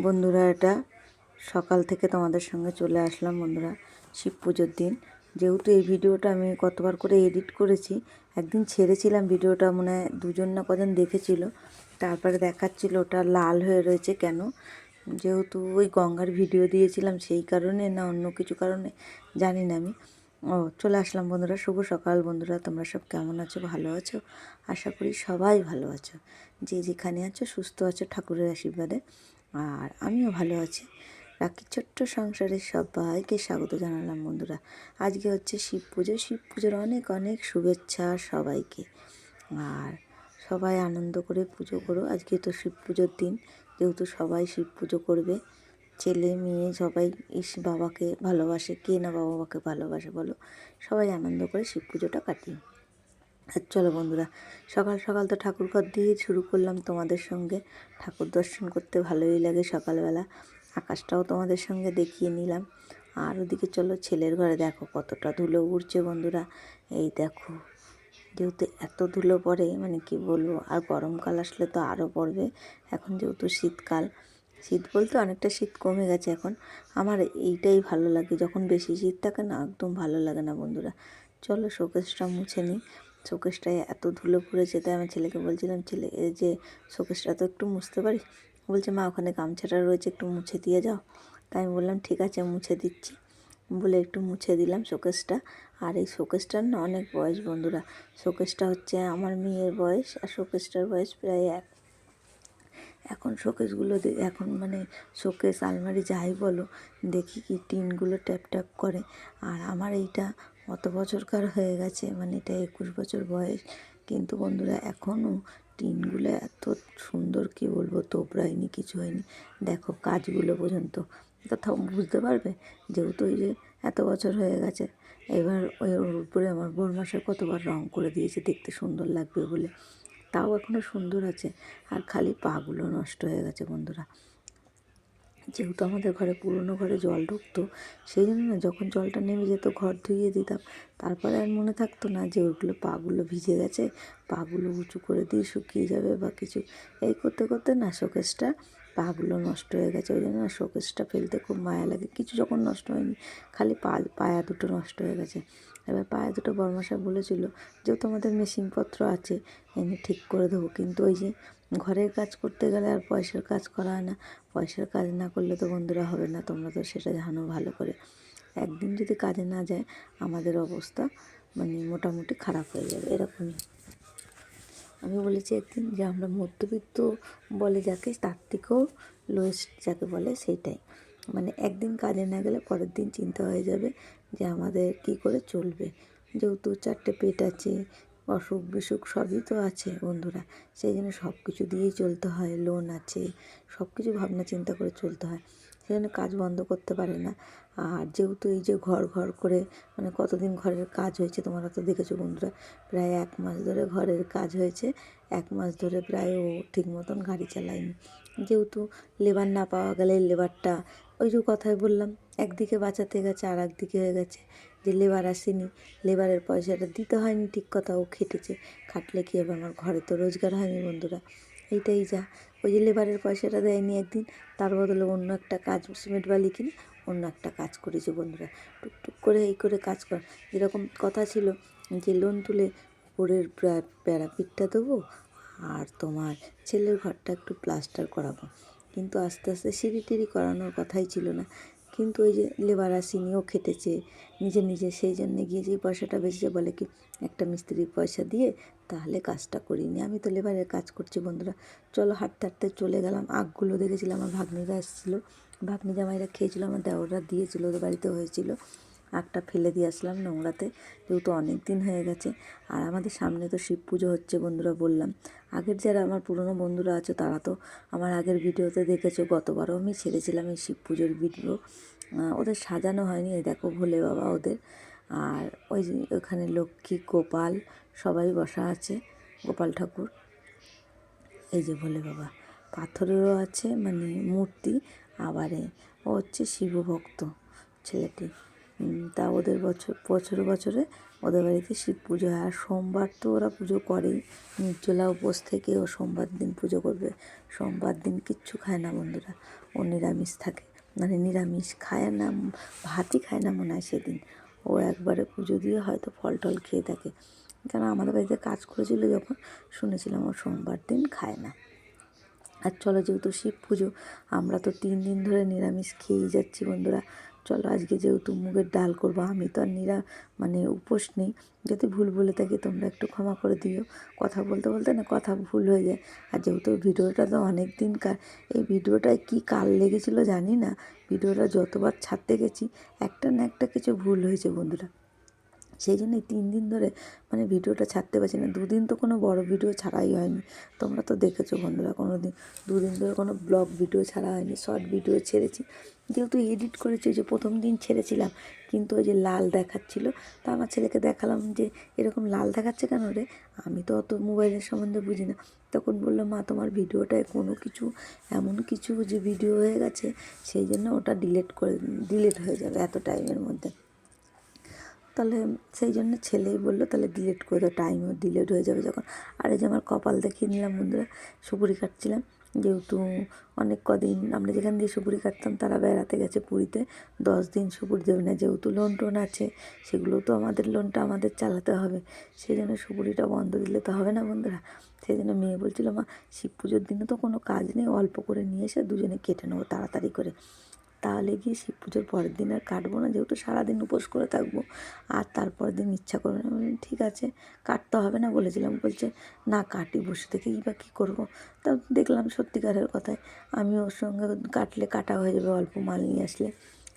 বন্ধুরা, এটা সকাল থেকে তোমাদের সঙ্গে চলে আসলাম বন্ধুরা, শিব পুজোর দিন। যেহেতু এই ভিডিওটা আমি কতবার করে এডিট করেছি, একদিন ছেড়েছিলাম ভিডিওটা, মনে হয় দুজন না কজন দেখেছিল। তারপরে দেখাচ্ছিল ওটা লাল হয়ে রয়েছে কেন, যেহেতু ওই গঙ্গার ভিডিও দিয়েছিলাম সেই কারণে না অন্য কিছু কারণে জানি না আমি। চলে আসলাম বন্ধুরা। শুভ সকাল বন্ধুরা, তোমরা সব কেমন আছো? ভালো আছো? আশা করি সবাই ভালো আছো, যে যেখানে আছো সুস্থ আছো ঠাকুরের আশীর্বাদে। আর আমিও ভালো আছি। রাখির ছোট্ট সংসারে সবাইকে স্বাগত জানালাম বন্ধুরা। আজকে হচ্ছে শিব পুজো। শিব পুজোর অনেক অনেক শুভেচ্ছা সবাইকে। আর সবাই আনন্দ করে পুজো করো। আজকে তো শিব পুজোর দিন, যেহেতু সবাই শিব পুজো করবে। ছেলে মেয়ে সবাই বাবাকে ভালোবাসে, কে না বাবাকে ভালোবাসে বলো। সবাই আনন্দ করে শিব পুজোটা কাটি। আর চলো বন্ধুরা, সকাল সকাল তো ঠাকুরঘর দিয়ে শুরু করলাম তোমাদের সঙ্গে। ঠাকুর দর্শন করতে ভালোই লাগে সকালবেলা। আকাশটাও তোমাদের সঙ্গে দেখিয়ে নিলাম। আর ওদিকে চলো ছেলের ঘরে, দেখো কতটা ধুলো উড়ছে বন্ধুরা। এই দেখো, যেহেতু এত ধুলো পড়ে মানে কি বলবো, আর গরমকাল আসলে তো আরও পড়বে। এখন যেহেতু শীতকাল, শীত বলতে অনেকটা শীত কমে গেছে এখন। আমার এইটাই ভালো লাগে, যখন বেশি শীত থাকে না একদম ভালো লাগে না বন্ধুরা। চলো শোকেসটা মুছে নিই। শোকেসটায় এত ধুলো পড়েছে, তাই আমার ছেলেকে বলছিলাম, ছেলে এই যে শোকেসটা তো একটু মুছতে পারি। বলছে মা ওখানে গামছাটা রয়েছে, একটু মুছে দিয়ে যাও। তাই আমি বললাম ঠিক আছে মুছে দিচ্ছি বলে একটু মুছে দিলাম শোকেসটা। আর এই শোকেসটার না অনেক বয়স বন্ধুরা। শোকেসটা হচ্ছে আমার মেয়ের বয়স, আর শোকেসটার বয়স প্রায় এক। এখন শোকেসগুলো এখন মানে শোকেস আলমারি যাই বলো, দেখি কি টিনগুলো ট্যাপ ট্যাপ করে। আর আমার এইটা অত বছরকার হয়ে গেছে, মানে এটা 21 বছর বয়স, কিন্তু বন্ধুরা এখনও টিনগুলো এত সুন্দর, কি বলবো, তোবড়ায়নি, কিছু হয়নি। দেখো কাজগুলো পর্যন্ত, কোথাও বুঝতে পারবে, যেহেতু ওই যে এত বছর হয়ে গেছে। এবার ওই ওর উপরে আমার বড়মাসে কতবার রং করে দিয়েছে দেখতে সুন্দর লাগবে বলে, তাও এখনও সুন্দর আছে। আর খালি পাগুলো নষ্ট হয়ে গেছে বন্ধুরা। যেহেতু আমাদের ঘরে পুরনো ঘরে জল ঢুকতো, সেই জন্য না যখন জলটা নেমে যেত ঘর ধুইয়ে দিতাম, তারপরে আর মনে থাকতো না যে ওগুলো পাগুলো ভিজে গেছে, পাগুলো উঁচু করে দিয়ে শুকিয়ে যাবে বা কিছু। এই করতে করতে না শোকেসটা পাগুলো নষ্ট হয়ে গেছে। ওই জন্য না শোকেসটা ফেলতে খুব মায়া লাগে। কিছু যখন নষ্ট হয়নি, খালি পায়া দুটো নষ্ট হয়ে গেছে। এবার পায়া দুটো বড়মশাই বলেছিল, যেহেতু আমাদের মেশিনপত্র আছে এনে ঠিক করে দেবো, কিন্তু ওই যে ঘরের কাজ করতে গেলে আর পয়সার কাজ করা হয় না। পয়সার কাজ না করলে তো বন্ধুরা হবে না, তোমরা তো সেটা জানো ভালো করে। একদিন যদি কাজে না যায় আমাদের অবস্থা মানে মোটামুটি খারাপ হয়ে যাবে, এরকমই। আমি বলেছি একদিন যে আমরা মধ্যবিত্ত বলে যাকে, তার থেকেও লোয়েস্ট যাকে বলে সেইটাই। মানে একদিন কাজে না গেলে পরের দিন চিন্তা হয়ে যাবে যে আমাদের কি করে চলবে। যেহেতু 4টে পেট আছে, অসুখ বিসুখ সবই তো আছে বন্ধুরা, সেই জন্য সব কিছু দিয়েই চলতে হয়। লোন আছে, সব কিছু ভাবনা চিন্তা করে চলতে হয়, সেই জন্য কাজ বন্ধ করতে পারে না। আর যেহেতু এই যে ঘর ঘর করে মানে কতদিন ঘরের কাজ হয়েছে তোমরা তো দেখেছো বন্ধুরা, প্রায় 1 মাস ধরে ঘরের কাজ হয়েছে। 1 মাস ধরে প্রায় ও ঠিক মতন গাড়ি চালায়নি, যেহেতু লেবার না পাওয়া গেলে লেবারটা, ওই যে কথাই বললাম, একদিকে বাঁচাতে গেছে আর একদিকে হয়ে গেছে যে লেবার আসেনি, লেবারের পয়সাটা দিতে হয়নি ঠিক কথা। ও খেটেছে, খাটলে কী হবে, আমার ঘরে তো রোজগার হয়নি বন্ধুরা, এইটাই যা। ওই যে লেবারের পয়সাটা দেয়নি একদিন, তার বদলে অন্য একটা কাজ, সিমেন্ট বালি কিনে অন্য একটা কাজ করেছে বন্ধুরা। টুকটুক করে এই করে কাজ কর। যেরকম কথা ছিল যে লোন তুলে উপরের প্যারাপিটটা দেবো আর তোমার ছেলের ঘরটা একটু প্লাস্টার করাবো, কিন্তু আস্তে আস্তে সিঁড়ি টিড়ি করানোর কথাই ছিল না। কিন্তু ওই যে লেবার আসেনিও খেটেছে নিজে নিজে, সেই জন্যে গিয়ে যেই পয়সাটা বেঁচেছে বলে কি একটা মিস্ত্রির পয়সা দিয়ে তাহলে কাজটা করিনি। আমি তো লেবারের কাজ করছি বন্ধুরা। চলো হাঁটতে হাঁটতে চলে গেলাম। আগগুলো দেখেছিলাম, আমার ভাগ্নিরা এসেছিলো, ভাগ্নি জামাইরা খেয়েছিলো, আমার দেওররা দিয়েছিলো, ওদের বাড়িতে হয়েছিল। আগটা ফেলে দিয়ে আসলাম নোংরাতে, যেহেতু অনেক দিন হয়ে গেছে। আর আমাদের সামনে তো শিব পুজো হচ্ছে বন্ধুরা, বললাম। আগের যারা আমার পুরনো বন্ধুরা আছে তারা তো আমার আগের ভিডিওতে দেখেছো, গতবারও আমি ছেড়েছিলাম এই শিব পুজোর ভিডিও। ওদের সাজানো হয়নি, এই দেখো ভোলে বাবা ওদের। আর ওই যে ওখানে লক্ষ্মী গোপাল সবাই বসা আছে, গোপাল ঠাকুর। এই যে ভোলে বাবা, পাথরেরও আছে মানে মূর্তি। আবার ও হচ্ছে শিবভক্ত ছেলেটি। তা ওদের বছরে বছরে ওদের বাড়িতে শিব পুজো হয়। আর সোমবার তো ওরা পুজো করেই, নির্জলা উপোস থেকে ও সোমবার দিন পুজো করবে। সোমবার দিন কিচ্ছু খায় না বন্ধুরা, ও নিরামিষ থাকে, মানে নিরামিষ খায় না, ভাতই খায় না মনে হয় সেদিন। ও একবারে পুজো দিয়ে হয়তো ফল টল খেয়ে থাকে, কেন আমাদের বাড়িতে কাজ করেছিল যখন শুনেছিলাম ও সোমবার দিন খায় না। আর চলো, যেহেতু শিব পুজো, আমরা তো 3 দিন ধরে নিরামিষ খেয়েই যাচ্ছি বন্ধুরা। চলো আজকে যেহেতু মুগের ডাল করবো, আমি তো আর মানে উপোস নেই, যদি ভুল বলে থাকি তোমরা একটু ক্ষমা করে দিও। কথা বলতে বলতে না কথা ভুল হয়ে যায়। আর যেহেতু ভিডিওটা তো অনেক দিনকার, এই ভিডিওটায় কী কাল লেগেছিলো জানি না, ভিডিওটা যতবার ছাড়তে গেছি একটা না একটা কিছু ভুল হয়েছে বন্ধুরা। সেই জন্যই 3 দিন ধরে মানে ভিডিওটা ছাড়তে পারছি না। 2 দিন তো কোনো বড় ভিডিও ছাড়াই হয়নি, তোমরা তো দেখেছো বন্ধুরা। 2 দিন ধরে কোনো ব্লগ ভিডিও ছাড়া হয়নি, শর্ট ভিডিও ছেড়েছি। যেহেতু এডিট করেছি, যে প্রথম দিন ছেড়েছিলাম, কিন্তু ওই যে লাল দেখাচ্ছিলো, তা আমার ছেলেকে দেখালাম যে এরকম লাল দেখাচ্ছে কেন রে, আমি তো অত মোবাইলের সম্বন্ধে বুঝি না। তখন বললো, মা তোমার ভিডিওটায় কোনো কিছু এমন কিছু যে ভিডিও হয়ে গেছে, সেই জন্য ওটা ডিলিট হয়ে যাবে এত টাইমের মধ্যে। তাহলে সেই জন্য ছেলেই বললো, তাহলে ডিলিট করে দাও, টাইমও ডিলিট হয়ে যাবে যখন। আর এই যে আমার কপাল দেখিয়ে নিলাম বন্ধুরা, সুপুরি কাটছিলাম। যেহেতু অনেক কদিন আমরা যেখান দিয়ে সুপুরি কাটতাম তারা বেড়াতে গেছে পুরীতে, 10 দিন সুপুরি দেবে না, যেহেতু লোন টোন আছে, সেগুলো তো লোনটা আমাদের চালাতে হবে। সেই জন্য সুপুরিটা বন্ধ দিলে তো হবে না বন্ধুরা। সেই জন্য মেয়ে বলছিল, মা শিব পুজোর দিনে তো কোনো কাজ নেই, অল্প করে নিয়ে এসে দুজনে কেটে নেবো তাড়াতাড়ি করে, তাহলে গিয়ে শিব পুজোর পরের দিন আর কাটবো না, যেহেতু সারাদিন উপোস করে থাকবো, আর তারপরের দিন ইচ্ছা করবে না। ঠিক আছে, কাটতে হবে না বলেছিলাম। বলছে না কাটি, বসে থেকে বা কী করবো। তা দেখলাম সত্যিকারের কথায় আমি ওর সঙ্গে কাটা হয়ে যাবে, অল্প মাল নিয়ে আসলে।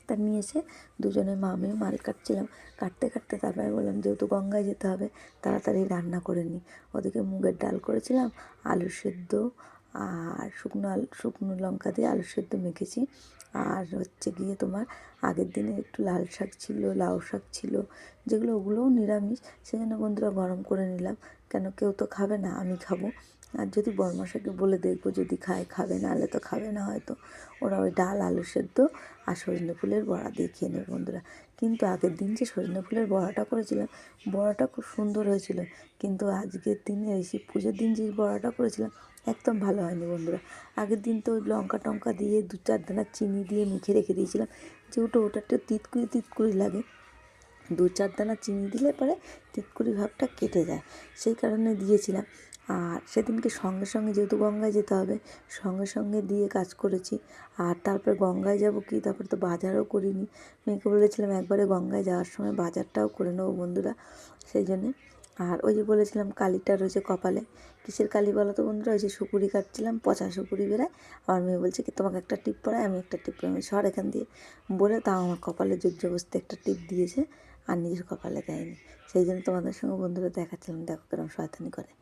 তা নিয়ে এসে দুজনে মা মেয়ে মাল কাটছিলাম, কাটতে কাটতে তারপরে বললাম যেহেতু গঙ্গায় যেতে হবে, তাড়াতাড়ি রান্না করে নিই। ওদিকে মুগের ডাল করেছিলাম, আলু সেদ্ধ আর শুকনো লঙ্কা দিয়ে আলু সেদ্ধ মেখেছি। আর হচ্ছে গিয়ে তোমার আগের দিনে একটু লাল শাক ছিল, লাউ শাক ছিল, যেগুলো ওগুলোও নিরামিষ, সেজন্য বন্ধুরা গরম করে নিলাম। কেন কেউ তো খাবে না, আমি খাবো। আর যদি বড়মশাইকে বলে দেখবো, যদি খাবে, নাহলে তো খাবে না হয়তো। ওরা ওই ডাল আলু সেদ্ধ আর সজনে ফুলের বড়া দিয়ে খেয়ে নেবে বন্ধুরা। কিন্তু আগের দিন যে সজনে ফুলের বড়াটা করেছিলাম, বড়াটা খুব সুন্দর হয়েছিল, কিন্তু আজকের দিনে এই শিব পুজোর দিন যে বড়াটা করেছিলাম একদম ভালো হয়নি বন্ধুরা। আগের দিন তো লঙ্কা টঙ্কা দিয়ে 2-4 দানা চিনি দিয়ে মেখে রেখে দিয়েছিলাম, যেহেতু ওটা একটু তিতকুড়ি লাগে, 2-4 দানা চিনি দিলে পরে তিতকুড়ি ভাবটা কেটে যায়, সেই কারণে দিয়েছিলাম। আর সেদিনকে সঙ্গে সঙ্গে যেহেতু গঙ্গায় যেতে হবে, সঙ্গে সঙ্গে দিয়ে কাজ করেছি। আর তারপর গঙ্গায় যাব কি, তারপর তো বাজারও করিনি। মেয়েকে বলেছিলাম একবারে গঙ্গায় যাওয়ার সময় বাজারটাও করে নেবো বন্ধুরা, সেই জন্যে। আর ওই যে বলেছিলাম কালিটা রয়েছে কপালে, কিসের কালি বলো তো বন্ধুরা, ওই যে সুপুরি কাটছিলাম, পচা সুপুরি বেরায়। আমার মেয়ে বলছে কি তোমাকে একটা টিপ পড়ায়, আমি একটা টিপ পড়াই, আমি সর এখান দিয়ে বলে, তাও আমার কপালে জোর জবরদস্তি একটা টিপ দিয়েছে, আর নিজের কপালে দেয়নি। সেই জন্য তোমাদের সঙ্গে বন্ধুরা দেখাচ্ছিলাম, দেখো কিরম শয়তানি করে।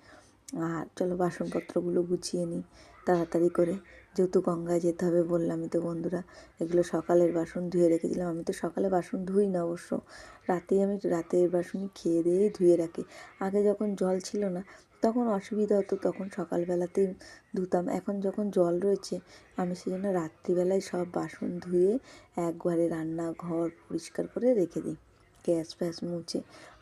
আর চলো বাসনপত্রগুলো গুছিয়ে নিই তাড়াতাড়ি করে, যেহেতু গঙ্গায় যেতে হবে বললামই তো বন্ধুরা। এগুলো সকালের বাসন ধুয়ে রেখেছিলাম, আমি তো সকালে বাসন ধুই না অবশ্য, আমি রাতের বাসনই খেয়ে দিয়েই ধুয়ে রাখি। আগে যখন জল ছিল না তখন অসুবিধা হতো, তখন সকালবেলাতেই ধুতাম। এখন যখন জল রয়েছে, আমি সেই জন্য রাত্রিবেলায় সব বাসন ধুয়ে একবারে রান্নাঘর পরিষ্কার করে রেখে দিই, গ্যাস ফ্যাস মুছে।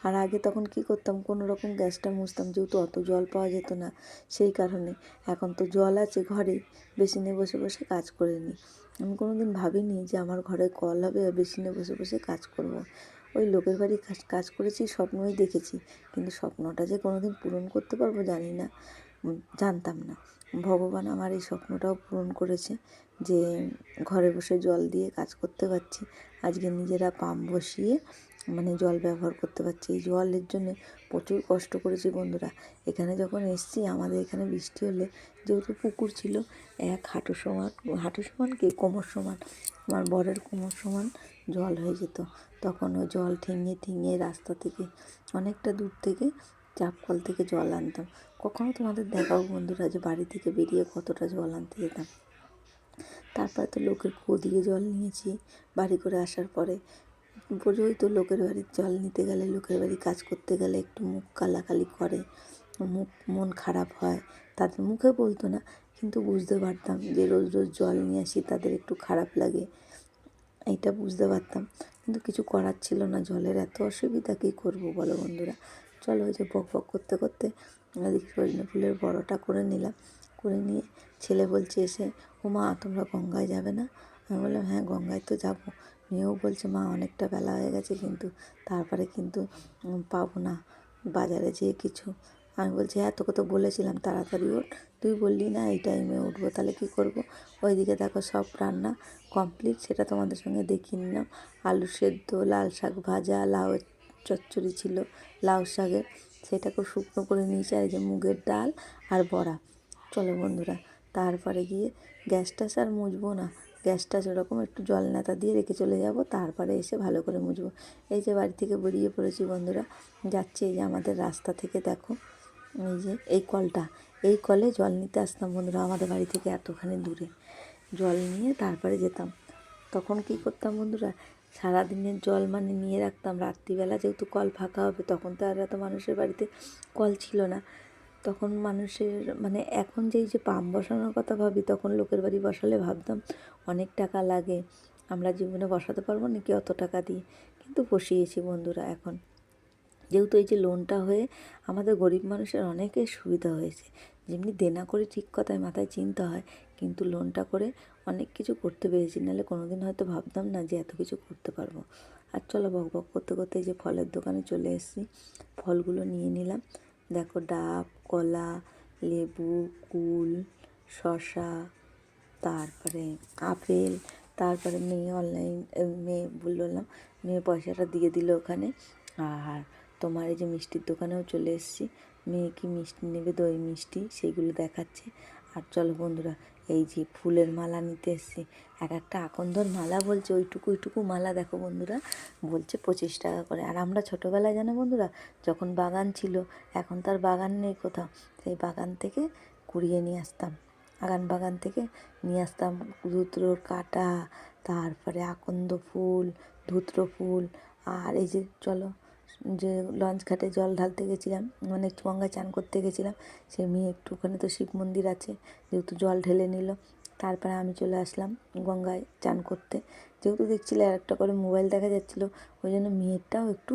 আর আগে তখন কি করতাম, কোনো রকম গ্যাসটা মুছতাম, যেহেতু অত জল পাওয়া যেত না, সেই কারণে। এখন তো জল আছে ঘরে, বেসিনে বসে বসে কাজ করে নিই। আমি কোনো দিন ভাবিনি যে আমার ঘরে কল হবে আর বেসিনে বসে বসে কাজ করব। ওই লোকের বাড়ি কাজ করেছি, স্বপ্নই দেখেছি, কিন্তু স্বপ্নটা যে কোনো দিন পূরণ করতে পারবো জানি না, জানতাম না। ভগবান আমার এই স্বপ্নটাও পূরণ করেছে, যে ঘরে বসে জল দিয়ে কাজ করতে পারছি। আজকে নিজেরা পাম্প বসিয়ে মানে জল ব্যবহার করতে পারছি। এই জলের জন্য প্রচুর কষ্ট করেছি বন্ধুরা। এখানে যখন এসেছি, আমাদের এখানে বৃষ্টি হলে, যেহেতু পুকুর ছিল এক হাঁটু সমান কি কোমর সমান, আমার বরের কোমর সমান জল হয়ে যেত। তখন ওই জল ঠেঙিয়ে রাস্তা থেকে অনেকটা দূর থেকে চাপ কল থেকে জল আনতাম। কখনো তোমাদের দেখাও বন্ধুরা যে বাড়ি থেকে বেরিয়ে কতটা জল আনতে যেতাম। তারপরে তো লোকের কুয়ো দিয়ে জল নিয়েছি বাড়ি করে আসার পরে। বোঝোই তো, লোকের বাড়ির জল নিতে গেলে, লোকের বাড়ি কাজ করতে গেলে একটু মুখ কালাকালি করে, মন খারাপ হয়। তাদের মুখে বলতো না, কিন্তু বুঝতে পারতাম যে রোজ রোজ জল নিয়ে আসি, তাদের একটু খারাপ লাগে, এইটা বুঝতে পারতাম। কিন্তু কিছু করার ছিল না, জলের এত অসুবিধা, কী করবো বলো বন্ধুরা। চলো ওই যে বক বক করতে করতে এদিকে সজনে ফুলের বড়টা করে নিলাম। করে নিয়ে ছেলে বলছে এসে, ও মা তোমরা গঙ্গায় যাবে না? আমি বললাম হ্যাঁ গঙ্গায় তো যাবো। মেয়েও বলছে মা অনেকটা বেলা হয়ে গেছে কিন্তু তারপরে কিন্তু পাবো না বাজারে যেয়ে কিছু। আমি বলছি হ্যাঁ তোকে তো বলেছিলাম তাড়াতাড়ি ওঠ, তুই বললি না এই টাইমে উঠবো, তাহলে কী করবো। ওইদিকে দেখো সব রান্না কমপ্লিট, সেটা তোমাদের সঙ্গে দেখিয়ে নিলাম। আলু সেদ্ধ, লাল শাক ভাজা, লাউ চচ্চড়ি ছিল লাউ শাকের, সেটাকে শুকনো করে নিয়েছি। আর এই যে মুগের ডাল আর বড়া। চলো বন্ধুরা, তারপরে গিয়ে গ্যাসটা আর মুছবো না, গ্যাসটা সেরকম একটু জল নেতা দিয়ে রেখে চলে যাব, তারপরে এসে ভালো করে মুছবো। এই যে বাড়ি থেকে বেরিয়ে পড়েছি বন্ধুরা, যাচ্ছি। এই যে আমাদের রাস্তা থেকে দেখো এই যে এই কলটা, এই কলে জল নিতে আসতাম বন্ধুরা, আমাদের বাড়ি থেকে এতখানি দূরে জল নিয়ে তারপরে যেতাম। তখন কী করতাম বন্ধুরা, সারাদিনের জল মানে নিয়ে রাখতাম, রাত্রিবেলা যেহেতু কল ফাঁকা হবে, তখন তো আর এত মানুষের বাড়িতে কল ছিল না। তখন মানুষের মানে এখন যেই যে পাম্প বসানোর কথা ভাবি, তখন লোকের বাড়ি বসালে ভাবতাম অনেক টাকা লাগে, আমরা জীবনে বসাতে পারবো নাকি অত টাকা দিয়ে, কিন্তু বসিয়েছি বন্ধুরা। এখন যেহেতু এই যে লোনটা হয়ে আমাদের গরিব মানুষের অনেকের সুবিধা হয়েছে, যেমনি দেনা করে ঠিক কথায় মাথায় চিন্তা হয়, কিন্তু লোনটা করে অনেক কিছু করতে পেরেছি, নাহলে কোনো দিন হয়তো ভাবতাম না যে এত কিছু করতে পারবো। আর চলো বক বক করতে করতে এই যে ফলের দোকানে চলে এসেছি, ফলগুলো নিয়ে নিলাম। দেখো ডাব, কলা, লেবু, কুল, শসা, তারপরে আপেল, তারপরে মেয়ে বললাম, মেয়ে পয়সাটা দিয়ে দিল ওখানে। আর তোমার এই যে মিষ্টির দোকানেও চলে এসেছি, মেয়ে কি মিষ্টি নেবে, দই মিষ্টি, সেইগুলো দেখাচ্ছে। আর চলো বন্ধুরা, এই যে ফুলের মালা নিতে এসেছি, এক একটা আকন্দর মালা বলছে ওইটুকু মালা দেখো বন্ধুরা, বলছে 25 টাকা করে। আর আমরা ছোটোবেলায় জানো বন্ধুরা, যখন বাগান ছিল, এখন তার বাগান নেই কোথাও, সেই বাগান থেকে কুড়িয়ে নিয়ে আসতাম, বাগান থেকে নিয়ে আসতাম ধুত্রোর কাঁটা, তারপরে আকন্দ ফুল, ধুত্র ফুল। আর এই যে চলো, যে লঞ্চ ঘাটে জল ঢালতে গেছিলাম, মানে গঙ্গায় চান করতে গেছিলাম, সে মেয়ে একটুখানি তো শিব মন্দির আছে, যেহেতু জল ঢেলে নিল, তারপরে আমি চলে আসলাম গঙ্গায় চান করতে। যেহেতু দেখছিলে আর একটা করে মোবাইল দেখা যাচ্ছিলো, ওই জন্য মেয়েরটাও একটু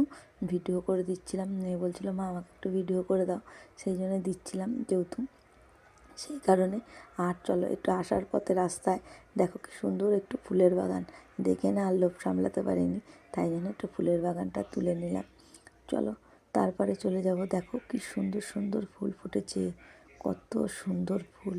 ভিডিও করে দিচ্ছিলাম। মেয়ে বলছিল মা আমাকে একটু ভিডিও করে দাও, সেই জন্য দিচ্ছিলাম যেহেতু, সেই কারণে। আর চলো একটু আসার পথে রাস্তায় দেখো কি সুন্দর একটু ফুলের বাগান, দেখে না আর লোভ সামলাতে পারিনি, তাই জন্য একটু ফুলের বাগানটা তুলে নিলাম। চলো তারপরে চলে যাব, দেখো কি সুন্দর সুন্দর ফুল ফুটেছে, কত সুন্দর ফুল।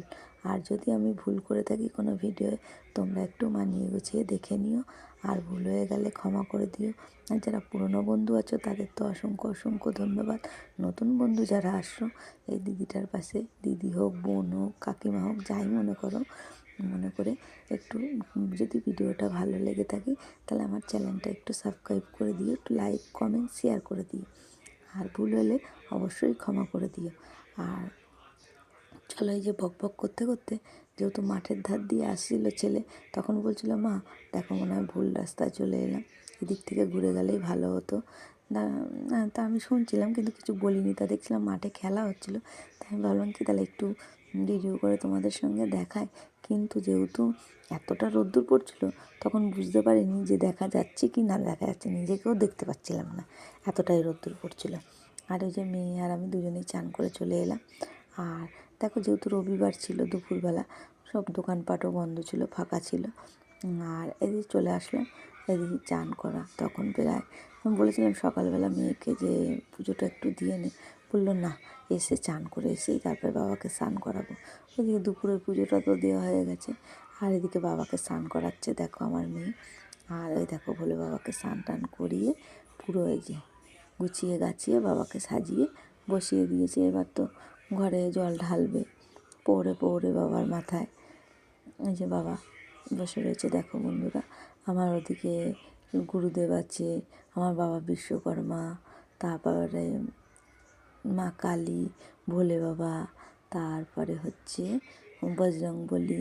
আর যদি আমি ভুল করে থাকি কোনো ভিডিওয়ে, তোমরা একটু মানিয়ে গুছিয়ে দেখে নিও, আর ভুল হয়ে গেলে ক্ষমা করে দিও। আর যারা পুরনো বন্ধু আছো তাদের তো অসংখ্য অসংখ্য ধন্যবাদ। নতুন বন্ধু যারা আসছো, এই দিদিটার পাশে, দিদি হোক, বোন হোক, কাকিমা হোক, যাই মনে করো, মনে করে একটু যদি ভিডিওটা ভালো লেগে থাকে, তাহলে আমার চ্যানেলটা একটু সাবস্ক্রাইব করে দিও, একটু লাইক কমেন্ট শেয়ার করে দিও, আর ভুল হলে অবশ্যই ক্ষমা করে দিও। আর চলো এই যে বক বক করতে করতে, যেহেতু মাঠের ধার দিয়ে আসছিল ছেলে, তখন বলছিল মা দেখো মনে হয় ভুল রাস্তায় চলে এলাম, এদিক থেকে ঘুরে গেলেই ভালো হতো। তা আমি শুনছিলাম কিন্তু কিছু বলিনি, তা দেখছিলাম মাঠে খেলা হচ্ছিলো, তাই আমি ভাবলাম কি তাহলে একটু ভিডিও করে তোমাদের সঙ্গে দেখায়। কিন্তু যেহেতু এতটা রোদ্দুর পড়ছিল, তখন বুঝতে পারিনি যে দেখা যাচ্ছে কি না দেখা যাচ্ছে, নিজেকেও দেখতে পাচ্ছিলাম না, এতটাই রোদ্দুর পড়ছিল। আর ওই যে মেয়ে আর আমি দুজনেই চান করে চলে এলাম। আর দেখো যেহেতু রবিবার ছিল, দুপুরবেলা সব দোকানপাটও বন্ধ ছিল, ফাঁকা ছিল। আর এদিকে চলে আসলাম, এদিকে চান করা তখন প্রায়, আমি বলেছিলাম সকালবেলা মেয়েকে যে পুজোটা একটু দিয়ে নে, বললো না এসে চান করে এসেই তারপরে বাবাকে স্নান করাবো। ওইদিকে দুপুরের পুজোটা তো দেওয়া হয়ে গেছে, আর এদিকে বাবাকে স্নান করাচ্ছে দেখো আমার মেয়ে। আর ওই দেখো ভোলে বাবাকে স্নান টান করিয়ে পুরো এই যে গুছিয়ে গাছিয়ে বাবাকে সাজিয়ে বসিয়ে দিয়েছে। এবার তো ঘরে জল ঢালবে, পৌড়ে পৌড়ে বাবার মাথায়। এই যে বাবা বসে রয়েছে দেখো বন্ধুরা, আমার ওদিকে গুরুদেব আছে, আমার বাবা বিশ্বকর্মা, তারপরে মা কালী, ভোলে বাবা, তারপরে হচ্ছে বজরংবলী,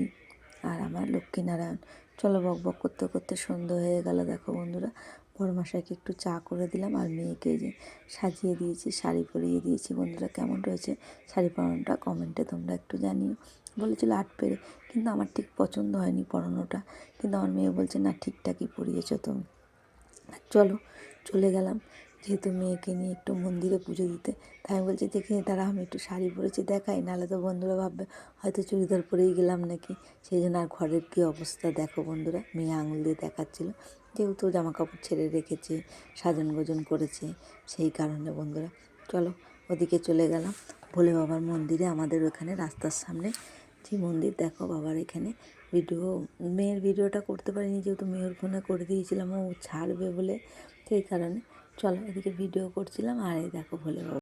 আর আমার লক্ষ্মীনারায়ণ। চলো বক বক করতে করতে সন্ধ্যা হয়ে গেল দেখো বন্ধুরা। বড়মশাইকে একটু চা করে দিলাম, আর মেয়েকে যে সাজিয়ে দিয়েছি, শাড়ি পরিয়ে দিয়েছি। বন্ধুরা কেমন রয়েছে শাড়ি পরানোটা কমেন্টে তোমরা একটু জানিও। বলেছিল 8 পেরে, কিন্তু আমার ঠিক পছন্দ হয়নি পরানোটা, কিন্তু আমার মেয়ে বলছে না ঠিকঠাকই পরিয়েছো তুমি। চলো চলে গেলাম, যেহেতু মেয়েকে নিয়ে একটু মন্দিরে পুজো দিতে। তাই আমি বলছি দেখি তারা আমি একটু শাড়ি পরেছি দেখাই, নাহলে তো বন্ধুরা ভাববে হয়তো চুড়িদার পরেই গেলাম নাকি। সেই জন্য আর ঘরের কী অবস্থা দেখো বন্ধুরা, মেয়ে আঙুল দিয়ে দেখাচ্ছিল, যেহেতু জামা কাপড় ছেড়ে রেখেছে, সাজন গোজন করেছে, সেই কারণে বন্ধুরা। চলো ওদিকে চলে গেলাম ভোলে বাবার মন্দিরে, আমাদের ওখানে রাস্তার সামনে যে মন্দির দেখো বাবার এখানে। মেয়ের ভিডিওটা করতে পারিনি, যেহেতু মেয়ের ফোনে করে দিয়েছিলাম ও ছাড়বে বলে, সেই কারণে। চলো এদিকে ভিডিও করছিলাম, আর এই দেখো ভোলে বাবা।